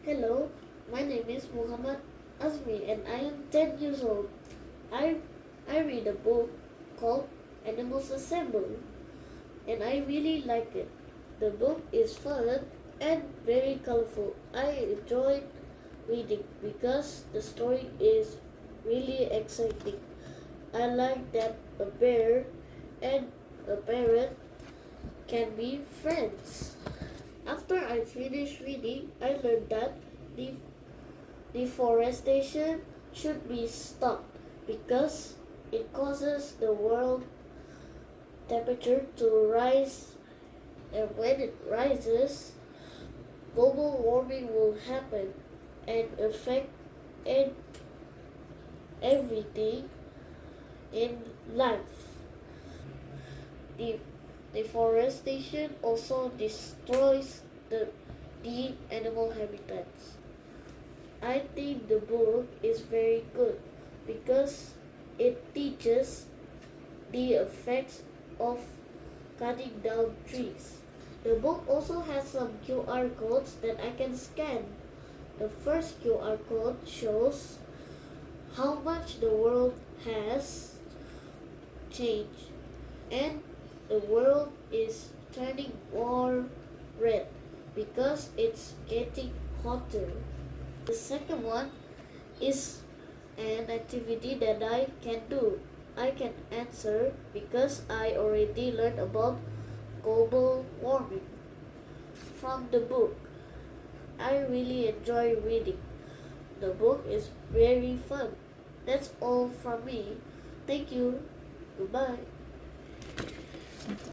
Hello, my name is Muhammad Azmi and I am 10 years old. I, I read a book called Animals Assemble and I really like it. The book is fun and very colorful. I enjoyed reading because the story is really exciting. I like that a bear and a parrot can be friends. After I finished reading, I learned that the deforestation should be stopped because it causes the world temperature to rise, and when it rises, global warming will happen and affect everything in life. The deforestation also destroys the animal habitats. I think the book is very good because it teaches the effects of cutting down trees. The book also has some QR codes that I can scan. The first QR code shows how much the world has changed and the world is turning more red because it's getting hotter. The second one is an activity that I can do. I can answer because I already learned about global warming from the book. I really enjoy reading. The book is very fun. That's all from me. Thank you. Goodbye.